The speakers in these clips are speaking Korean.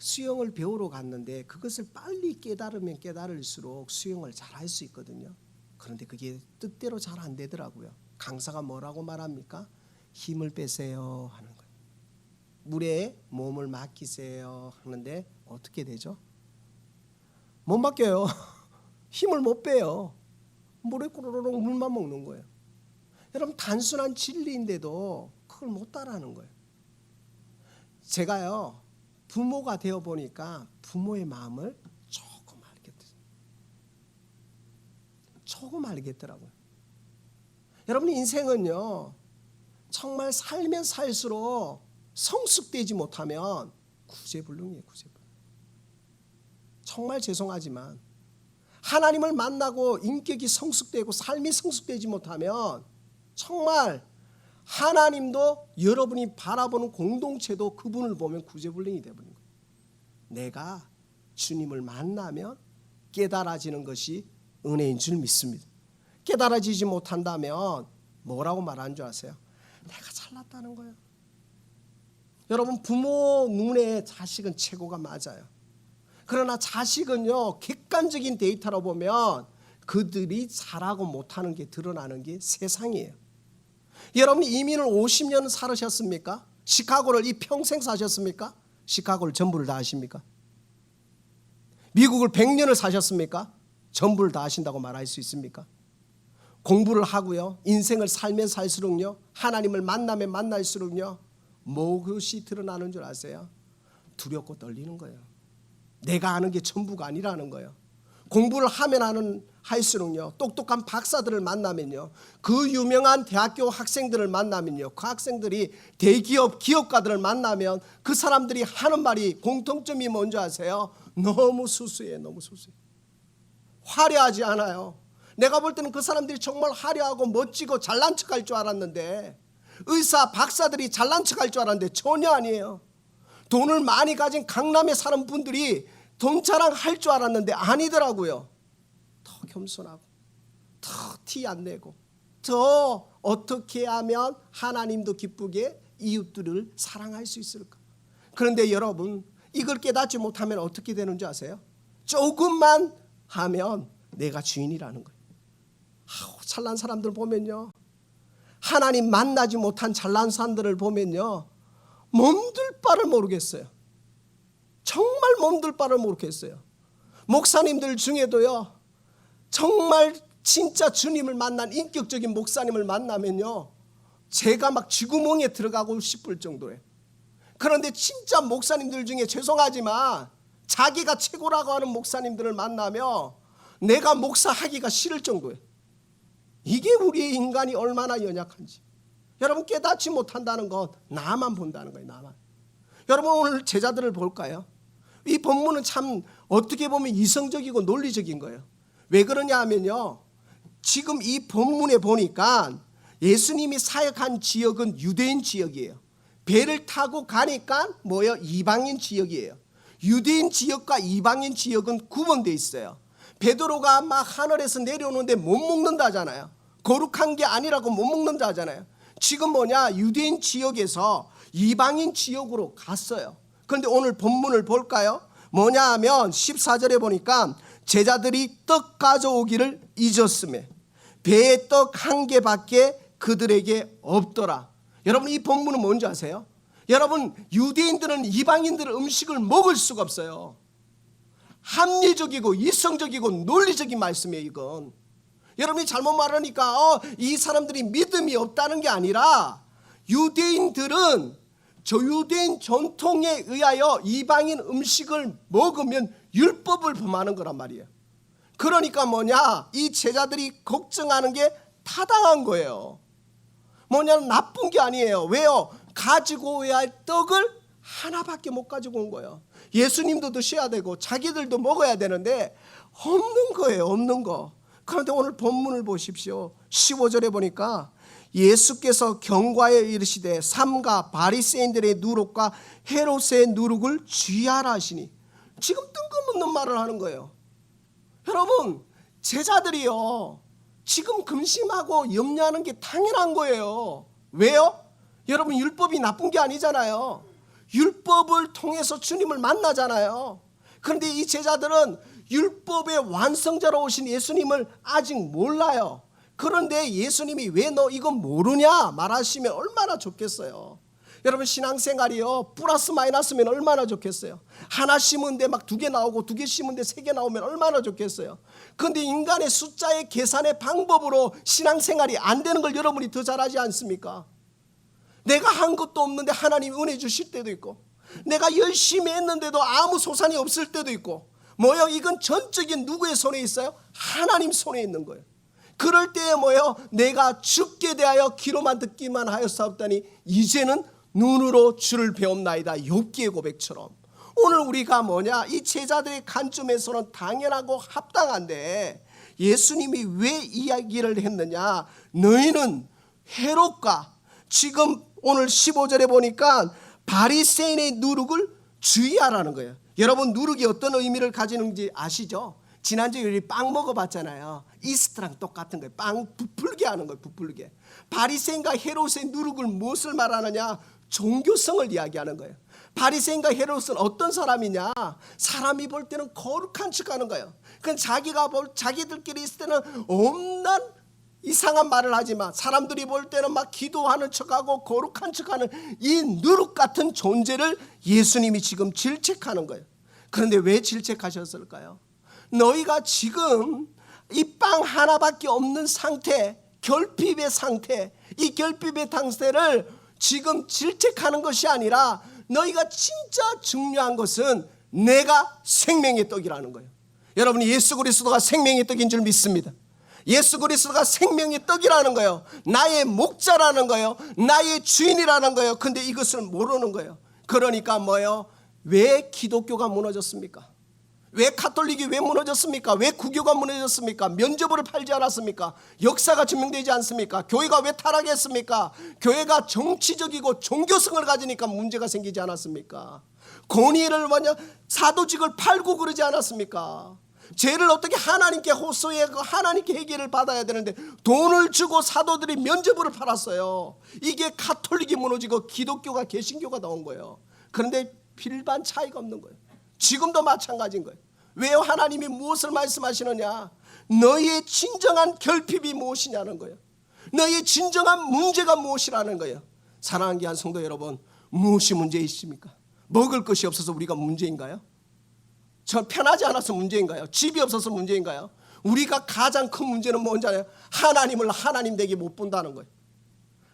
수영을 배우러 갔는데 그것을 빨리 깨달으면 깨달을수록 수영을 잘할 수 있거든요. 그런데 그게 뜻대로 잘 안 되더라고요. 강사가 뭐라고 말합니까? 힘을 빼세요 하는 거예요. 물에 몸을 맡기세요 하는데 어떻게 되죠? 못 맡겨요. 힘을 못 빼요. 물에 꼬르륵 물만 먹는 거예요. 여러분, 단순한 진리인데도 그걸 못 따라하는 거예요. 제가요, 부모가 되어 보니까 부모의 마음을 조금 알겠더라고요. 여러분, 인생은요, 정말 살면 살수록 성숙되지 못하면 구제불능이에요. 구제불능. 정말 죄송하지만 하나님을 만나고 인격이 성숙되고 삶이 성숙되지 못하면 정말 하나님도 여러분이 바라보는 공동체도 그분을 보면 구제불능이 되어버린 거예요. 내가 주님을 만나면 깨달아지는 것이 은혜인 줄 믿습니다. 깨달아지지 못한다면 뭐라고 말하는 줄 아세요? 내가 잘났다는 거예요. 여러분, 부모 눈에 자식은 최고가 맞아요. 그러나 자식은요, 객관적인 데이터로 보면 그들이 잘하고 못하는 게 드러나는 게 세상이에요. 여러분이 이민을 50년 살으셨습니까? 시카고를 이 평생 사셨습니까? 시카고를 전부를 다 아십니까? 미국을 100년을 사셨습니까? 전부를 다 아신다고 말할 수 있습니까? 공부를 하고요, 인생을 살면 살수록요, 하나님을 만나면 만날수록요, 무엇이 드러나는 줄 아세요? 두렵고 떨리는 거예요. 내가 아는 게 전부가 아니라는 거예요. 공부를 하면 할수록요, 똑똑한 박사들을 만나면요, 그 유명한 대학교 학생들을 만나면요, 그 학생들이 대기업 기업가들을 만나면 그 사람들이 하는 말이 공통점이 뭔지 아세요? 너무 수수해. 너무 수수해. 화려하지 않아요. 내가 볼 때는 그 사람들이 정말 화려하고 멋지고 잘난 척할 줄 알았는데, 의사 박사들이 잘난 척할 줄 알았는데 전혀 아니에요. 돈을 많이 가진 강남에 사는 분들이 돈 자랑할 줄 알았는데 아니더라고요. 더 겸손하고 더 티 안 내고 더 어떻게 하면 하나님도 기쁘게 이웃들을 사랑할 수 있을까? 그런데 여러분, 이걸 깨닫지 못하면 어떻게 되는 줄 아세요? 조금만 하면 내가 주인이라는 거예요. 잘난 사람들 보면요, 하나님 만나지 못한 잘난 사람들을 보면요, 몸둘 바를 모르겠어요. 정말 몸둘 바를 모르겠어요. 목사님들 중에도요, 정말 진짜 주님을 만난 인격적인 목사님을 만나면요, 제가 막 쥐구멍에 들어가고 싶을 정도예요. 그런데 진짜 목사님들 중에 죄송하지만 자기가 최고라고 하는 목사님들을 만나면 내가 목사하기가 싫을 정도예요. 이게 우리의 인간이 얼마나 연약한지. 여러분, 깨닫지 못한다는 건 나만 본다는 거예요. 나만. 여러분, 오늘 제자들을 볼까요? 이 본문은 참 어떻게 보면 이성적이고 논리적인 거예요. 왜 그러냐 하면요, 지금 이 본문에 보니까 예수님이 사역한 지역은 유대인 지역이에요. 배를 타고 가니까 뭐예요? 이방인 지역이에요. 유대인 지역과 이방인 지역은 구분되어 있어요. 베드로가 막 하늘에서 내려오는데 못 먹는다잖아요. 거룩한 게 아니라고 못 먹는다 하잖아요. 지금 뭐냐, 유대인 지역에서 이방인 지역으로 갔어요. 그런데 오늘 본문을 볼까요? 뭐냐 하면 14절에 보니까 제자들이 떡 가져오기를 잊었으며 배에 떡 한 개밖에 그들에게 없더라. 여러분, 이 본문은 뭔지 아세요? 여러분, 유대인들은 이방인들의 음식을 먹을 수가 없어요. 합리적이고 이성적이고 논리적인 말씀이에요. 이건 여러분이 잘못 말하니까 이 사람들이 믿음이 없다는 게 아니라, 유대인들은 저 유대인 전통에 의하여 이방인 음식을 먹으면 율법을 범하는 거란 말이에요. 그러니까 뭐냐, 이 제자들이 걱정하는 게 타당한 거예요. 뭐냐면 나쁜 게 아니에요. 왜요? 가지고 오야 할 떡을 하나밖에 못 가지고 온 거예요. 예수님도 드셔야 되고 자기들도 먹어야 되는데 없는 거예요. 없는 거. 그런데 오늘 본문을 보십시오. 15절에 보니까 예수께서 경과에 이르시되 삼가 바리새인들의 누룩과 헤롯의 누룩을 주의하라 하시니, 지금 뜬금없는 말을 하는 거예요. 여러분, 제자들이요, 지금 근심하고 염려하는 게 당연한 거예요. 왜요? 여러분, 율법이 나쁜 게 아니잖아요. 율법을 통해서 주님을 만나잖아요. 그런데 이 제자들은 율법의 완성자로 오신 예수님을 아직 몰라요. 그런데 예수님이 왜 너 이거 모르냐 말하시면 얼마나 좋겠어요. 여러분 신앙생활이요 플러스 마이너스면 얼마나 좋겠어요. 하나 심은데 막 2개 나오고 2개 심은데 3개 나오면 얼마나 좋겠어요. 그런데 인간의 숫자의 계산의 방법으로 신앙생활이 안 되는 걸 여러분이 더 잘하지 않습니까? 내가 한 것도 없는데 하나님이 은혜 주실 때도 있고, 내가 열심히 했는데도 아무 소산이 없을 때도 있고, 뭐요? 이건 전적인 누구의 손에 있어요? 하나님 손에 있는 거예요. 그럴 때에 뭐요? 내가 죽게 대하여 귀로만 듣기만 하였사옵다니 이제는 눈으로 주를 배움나이다. 욥기의 고백처럼 오늘 우리가 뭐냐? 이 제자들의 관점에서는 당연하고 합당한데 예수님이 왜 이야기를 했느냐? 너희는 헤롯과 지금 오늘 15절에 보니까 바리새인의 누룩을 주의하라는 거예요. 여러분 누룩이 어떤 의미를 가지는지 아시죠? 지난주에 우리 빵 먹어봤잖아요. 이스트랑 똑같은 거예요. 빵 부풀게 하는 거예요. 부풀게. 바리새인과 헤롯의 누룩을 무엇을 말하느냐? 종교성을 이야기하는 거예요. 바리새인과 헤롯은 어떤 사람이냐? 사람이 볼 때는 거룩한 척하는 거예요. 그건 자기들끼리 있을 때는 없는 이상한 말을 하지만 사람들이 볼 때는 막 기도하는 척하고 거룩한 척하는 이 누룩 같은 존재를 예수님이 지금 질책하는 거예요. 그런데 왜 질책하셨을까요? 너희가 지금 이 빵 하나밖에 없는 상태, 결핍의 상태, 이 결핍의 상태를 지금 질책하는 것이 아니라 너희가 진짜 중요한 것은 내가 생명의 떡이라는 거예요. 여러분이 예수 그리스도가 생명의 떡인 줄 믿습니다. 예수 그리스도가 생명의 떡이라는 거예요. 나의 목자라는 거예요. 나의 주인이라는 거예요. 근데 이것을 모르는 거예요. 그러니까 뭐예요? 왜 기독교가 무너졌습니까? 왜 가톨릭이 왜 무너졌습니까? 왜 구교가 무너졌습니까? 면죄부를 팔지 않았습니까? 역사가 증명되지 않습니까? 교회가 왜 타락했습니까? 교회가 정치적이고 종교성을 가지니까 문제가 생기지 않았습니까? 권위를 뭐냐? 사도직을 팔고 그러지 않았습니까? 죄를 어떻게 하나님께 호소하고 하나님께 회개를 받아야 되는데 돈을 주고 사도들이 면죄부를 팔았어요. 이게 가톨릭이 무너지고 기독교가 개신교가 나온 거예요. 그런데 필반 차이가 없는 거예요. 지금도 마찬가지인 거예요. 왜 하나님이 무엇을 말씀하시느냐? 너희의 진정한 결핍이 무엇이냐는 거예요. 너희의 진정한 문제가 무엇이라는 거예요. 사랑하는 귀한 성도 여러분, 무엇이 문제이십니까? 먹을 것이 없어서 우리가 문제인가요? 저 편하지 않아서 문제인가요? 집이 없어서 문제인가요? 우리가 가장 큰 문제는 뭔지 알아요? 하나님을 하나님 되게 못 본다는 거예요.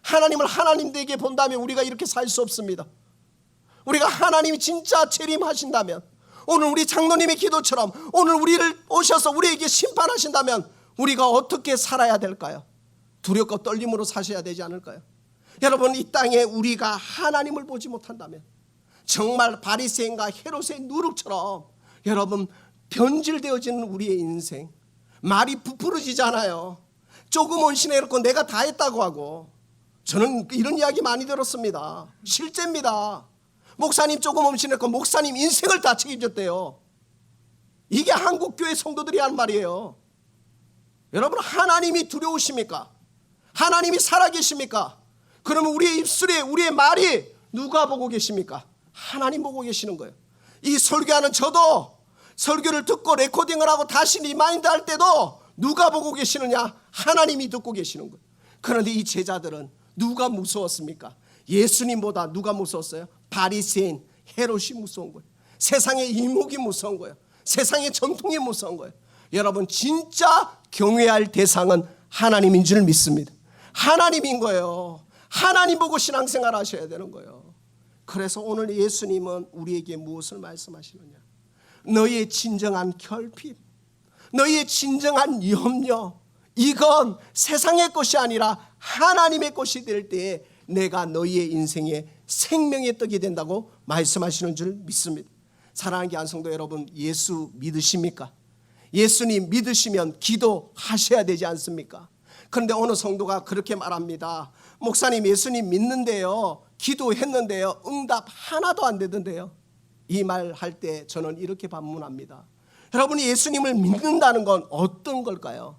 하나님을 하나님 되게 본다면 우리가 이렇게 살 수 없습니다. 우리가 하나님이 진짜 재림하신다면, 오늘 우리 장로님의 기도처럼 오늘 우리를 오셔서 우리에게 심판하신다면 우리가 어떻게 살아야 될까요? 두렵고 떨림으로 사셔야 되지 않을까요? 여러분, 이 땅에 우리가 하나님을 보지 못한다면 정말 바리새인과 헤롯의 누룩처럼 여러분 변질되어지는 우리의 인생, 말이 부풀어지잖아요. 조금 헌신해놓고 내가 다 했다고 하고, 저는 이런 이야기 많이 들었습니다. 실제입니다. 목사님 조금 헌신했고 목사님 인생을 다 책임졌대요. 이게 한국교회 성도들이 하는 말이에요. 여러분, 하나님이 두려우십니까? 하나님이 살아계십니까? 그러면 우리의 입술에 우리의 말이 누가 보고 계십니까? 하나님 보고 계시는 거예요. 이 설교하는 저도 설교를 듣고 레코딩을 하고 다시 리마인드 할 때도 누가 보고 계시느냐? 하나님이 듣고 계시는 거예요. 그런데 이 제자들은 누가 무서웠습니까? 예수님보다 누가 무서웠어요? 바리새인 헤롯이 무서운 거예요. 세상의 이목이 무서운 거예요. 세상의 전통이 무서운 거예요. 여러분, 진짜 경외할 대상은 하나님인 줄 믿습니다. 하나님인 거예요. 하나님 보고 신앙생활 하셔야 되는 거예요. 그래서 오늘 예수님은 우리에게 무엇을 말씀하시느냐? 너희의 진정한 결핍, 너희의 진정한 염려, 이건 세상의 것이 아니라 하나님의 것이 될 때에 내가 너희의 인생에 생명의 떡이 된다고 말씀하시는 줄 믿습니다. 사랑하는 귀한 성도 여러분, 예수 믿으십니까? 예수님 믿으시면 기도하셔야 되지 않습니까? 그런데 어느 성도가 그렇게 말합니다. 목사님, 예수님 믿는데요, 기도했는데요, 응답 하나도 안 되던데요. 이 말 할 때 저는 이렇게 반문합니다. 여러분이 예수님을 믿는다는 건 어떤 걸까요?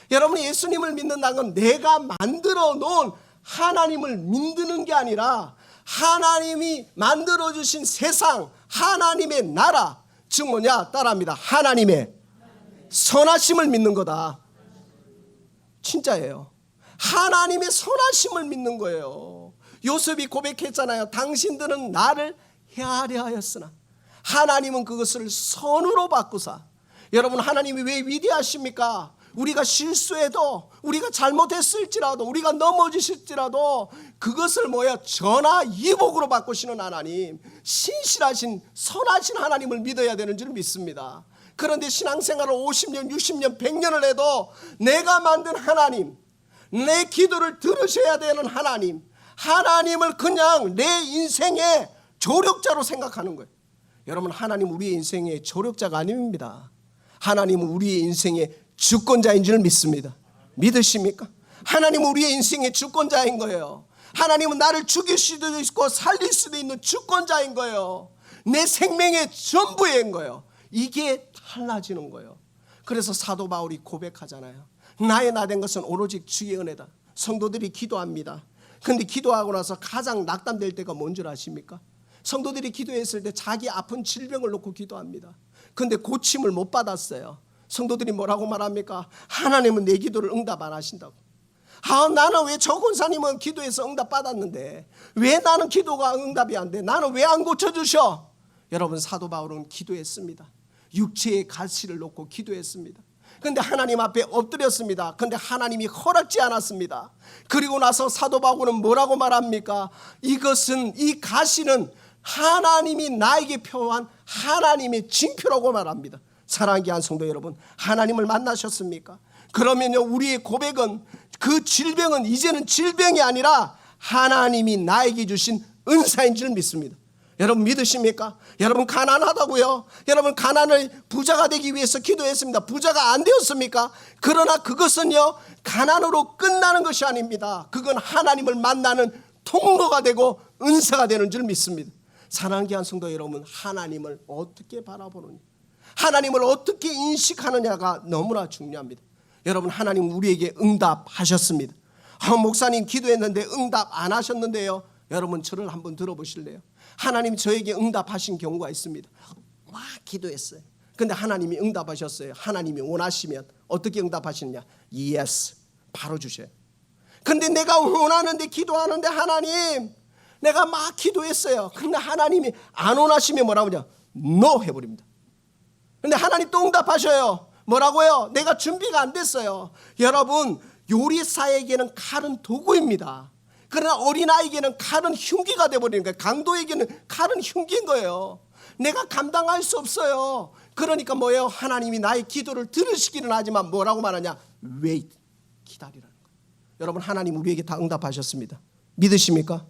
여러분이 예수님을 믿는다는 건 내가 만들어 놓은 하나님을 믿는 게 아니라 하나님이 만들어주신 세상, 하나님의 나라, 즉 뭐냐? 따라합니다. 하나님의 선하심을 믿는 거다. 진짜예요. 하나님의 선하심을 믿는 거예요. 요셉이 고백했잖아요. 당신들은 나를 헤아려 하였으나 하나님은 그것을 선으로 바꾸사. 여러분, 하나님이 왜 위대하십니까? 우리가 실수해도, 우리가 잘못했을지라도, 우리가 넘어지실지라도 그것을 전화 이복으로 바꾸시는 하나님, 신실하신 선하신 하나님을 믿어야 되는 줄 믿습니다. 그런데 신앙생활을 50년, 60년, 100년을 해도 내가 만든 하나님, 내 기도를 들으셔야 되는 하나님, 하나님을 그냥 내 인생의 조력자로 생각하는 거예요. 여러분, 하나님 우리의 인생의 조력자가 아닙니다. 하나님은 우리의 인생의 주권자인 줄 믿습니다. 믿으십니까? 하나님은 우리의 인생의 주권자인 거예요. 하나님은 나를 죽일 수도 있고 살릴 수도 있는 주권자인 거예요. 내 생명의 전부인 거예요. 이게 달라지는 거예요. 그래서 사도 바울이 고백하잖아요. 나의 나 된 것은 오로지 주의 은혜다. 성도들이 기도합니다. 근데 기도하고 나서 가장 낙담될 때가 뭔 줄 아십니까? 성도들이 기도했을 때 자기 아픈 질병을 놓고 기도합니다. 근데 고침을 못 받았어요. 성도들이 뭐라고 말합니까? 하나님은 내 기도를 응답 안 하신다고. 나는 왜 저 권사님은 기도해서 응답 받았는데 왜 나는 기도가 응답이 안 돼? 나는 왜 안 고쳐주셔? 여러분, 사도 바울은 기도했습니다. 육체의 가시를 놓고 기도했습니다. 근데 하나님 앞에 엎드렸습니다. 근데 하나님이 허락지 않았습니다. 그리고 나서 사도 바울은 뭐라고 말합니까? 이 가시는 하나님이 나에게 표한 하나님의 징표라고 말합니다. 사랑하는 귀한 성도 여러분, 하나님을 만나셨습니까? 그러면요, 우리의 고백은, 그 질병은 이제는 질병이 아니라 하나님이 나에게 주신 은사인 줄 믿습니다. 여러분, 믿으십니까? 여러분, 가난하다고요? 여러분, 가난을 부자가 되기 위해서 기도했습니다. 부자가 안 되었습니까? 그러나 그것은요, 가난으로 끝나는 것이 아닙니다. 그건 하나님을 만나는 통로가 되고 은사가 되는 줄 믿습니다. 사랑하는 귀한 성도 여러분, 하나님을 어떻게 바라보느냐, 하나님을 어떻게 인식하느냐가 너무나 중요합니다. 여러분, 하나님 우리에게 응답하셨습니다. 목사님 기도했는데 응답 안 하셨는데요. 여러분, 저를 한번 들어보실래요? 하나님 저에게 응답하신 경우가 있습니다. 막 기도했어요. 근데 하나님이 응답하셨어요. 하나님이 원하시면 어떻게 응답하시느냐? Yes, 바로 주셔요. 근데 내가 원하는데 기도하는데 하나님, 내가 막 기도했어요. 근데 하나님이 안 원하시면 뭐라고 하냐? No 해버립니다. 근데 하나님 또 응답하셔요. 뭐라고요? 내가 준비가 안 됐어요. 여러분, 요리사에게는 칼은 도구입니다. 그러나 어린아이에게는 칼은 흉기가 되어버리는 거예요. 강도에게는 칼은 흉기인 거예요. 내가 감당할 수 없어요. 그러니까 뭐예요? 하나님이 나의 기도를 들으시기는 하지만 뭐라고 말하냐? Wait, 기다리라는 거예요. 여러분, 하나님 우리에게 다 응답하셨습니다. 믿으십니까?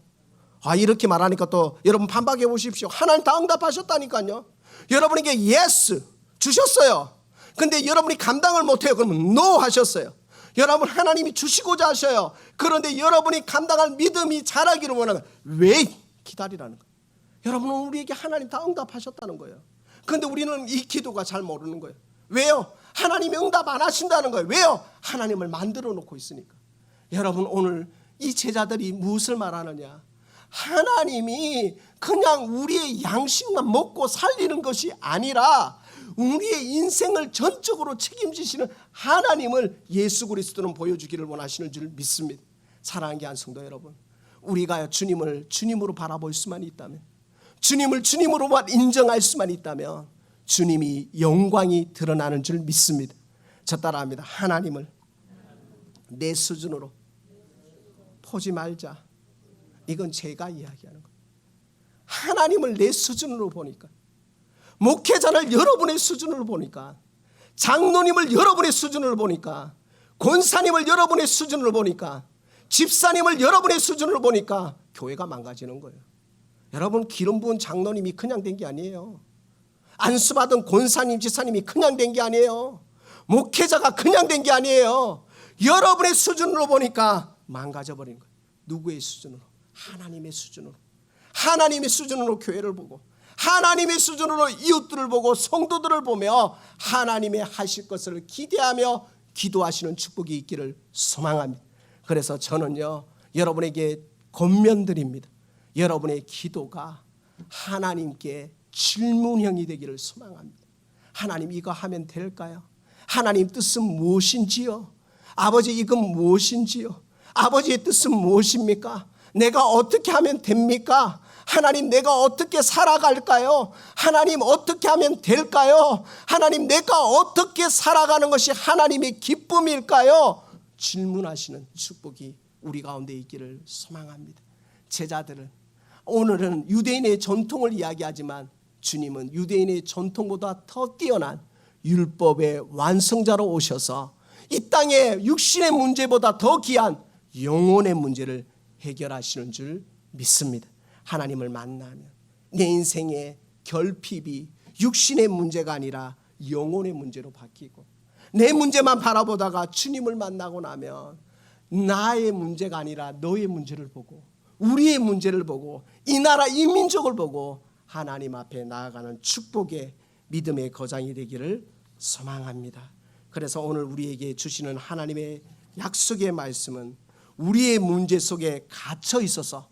이렇게 말하니까 또 여러분 반박해 보십시오. 하나님 다 응답하셨다니까요. 여러분에게 yes 주셨어요. 근데 여러분이 감당을 못해요. 그러면 no 하셨어요. 여러분, 하나님이 주시고자 하셔요. 그런데 여러분이 감당할 믿음이 자라기를 원하는, 왜 기다리라는 거예요. 여러분은 우리에게 하나님 다 응답하셨다는 거예요. 그런데 우리는 이 기도가 잘 모르는 거예요. 왜요? 하나님이 응답 안 하신다는 거예요. 왜요? 하나님을 만들어 놓고 있으니까. 여러분, 오늘 이 제자들이 무엇을 말하느냐? 하나님이 그냥 우리의 양식만 먹고 살리는 것이 아니라 우리의 인생을 전적으로 책임지시는 하나님을 예수 그리스도는 보여주기를 원하시는 줄 믿습니다. 사랑하는 귀한 성도 여러분, 우리가 주님을 주님으로 바라볼 수만 있다면, 주님을 주님으로만 인정할 수만 있다면 주님이 영광이 드러나는 줄 믿습니다. 저 따라합니다. 하나님을 내 수준으로 보지 말자. 이건 제가 이야기하는 거예요. 하나님을 내 수준으로 보니까, 목회자를 여러분의 수준으로 보니까, 장로님을 여러분의 수준으로 보니까, 권사님을 여러분의 수준으로 보니까, 집사님을 여러분의 수준으로 보니까 교회가 망가지는 거예요. 여러분, 기름 부은 장로님이 그냥 된 게 아니에요. 안수 받은 권사님, 집사님이 그냥 된 게 아니에요. 목회자가 그냥 된 게 아니에요. 여러분의 수준으로 보니까 망가져 버린 거예요. 누구의 수준으로? 하나님의 수준으로. 하나님의 수준으로 교회를 보고, 하나님의 수준으로 이웃들을 보고 성도들을 보며 하나님의 하실 것을 기대하며 기도하시는 축복이 있기를 소망합니다. 그래서 저는요, 여러분에게 권면드립니다. 여러분의 기도가 하나님께 질문형이 되기를 소망합니다. 하나님, 이거 하면 될까요? 하나님 뜻은 무엇인지요? 아버지, 이건 무엇인지요? 아버지의 뜻은 무엇입니까? 내가 어떻게 하면 됩니까? 하나님, 내가 어떻게 살아갈까요? 하나님, 어떻게 하면 될까요? 하나님, 내가 어떻게 살아가는 것이 하나님의 기쁨일까요? 질문하시는 축복이 우리 가운데 있기를 소망합니다. 제자들은 오늘은 유대인의 전통을 이야기하지만 주님은 유대인의 전통보다 더 뛰어난 율법의 완성자로 오셔서 이 땅의 육신의 문제보다 더 귀한 영혼의 문제를 해결하시는 줄 믿습니다. 하나님을 만나면 내 인생의 결핍이 육신의 문제가 아니라 영혼의 문제로 바뀌고, 내 문제만 바라보다가 주님을 만나고 나면 나의 문제가 아니라 너의 문제를 보고, 우리의 문제를 보고, 이 나라 이 민족을 보고 하나님 앞에 나아가는 축복의 믿음의 거장이 되기를 소망합니다. 그래서 오늘 우리에게 주시는 하나님의 약속의 말씀은 우리의 문제 속에 갇혀 있어서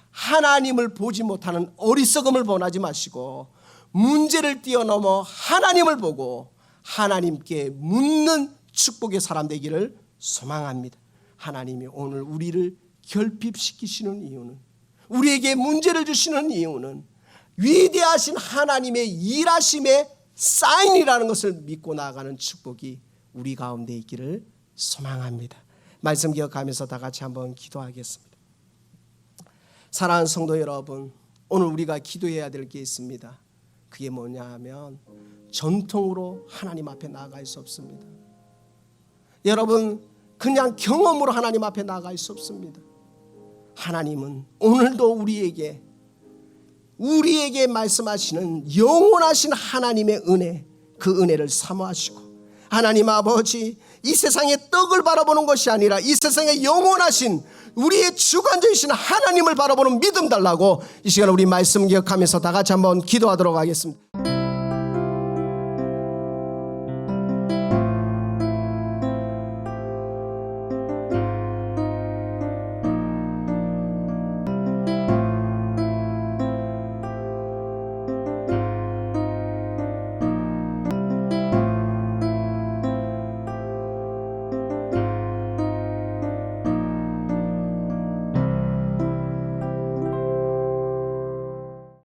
하나님을 보지 못하는 어리석음을 범하지 마시고 문제를 뛰어넘어 하나님을 보고 하나님께 묻는 축복의 사람 되기를 소망합니다. 하나님이 오늘 우리를 결핍시키시는 이유는, 우리에게 문제를 주시는 이유는 위대하신 하나님의 일하심의 사인이라는 것을 믿고 나아가는 축복이 우리 가운데 있기를 소망합니다. 말씀 기억하면서 다 같이 한번 기도하겠습니다. 사랑하는 성도 여러분, 오늘 우리가 기도해야 될 게 있습니다. 그게 뭐냐 하면 전통으로 하나님 앞에 나아갈 수 없습니다. 여러분, 그냥 경험으로 하나님 앞에 나아갈 수 없습니다. 하나님은 오늘도 우리에게 말씀하시는 영원하신 하나님의 은혜, 그 은혜를 사모하시고, 하나님 아버지, 이 세상의 떡을 바라보는 것이 아니라 이 세상의 영원하신 우리의 주관자이신 하나님을 바라보는 믿음 달라고 이 시간 우리 말씀 기억하면서 다 같이 한번 기도하도록 하겠습니다.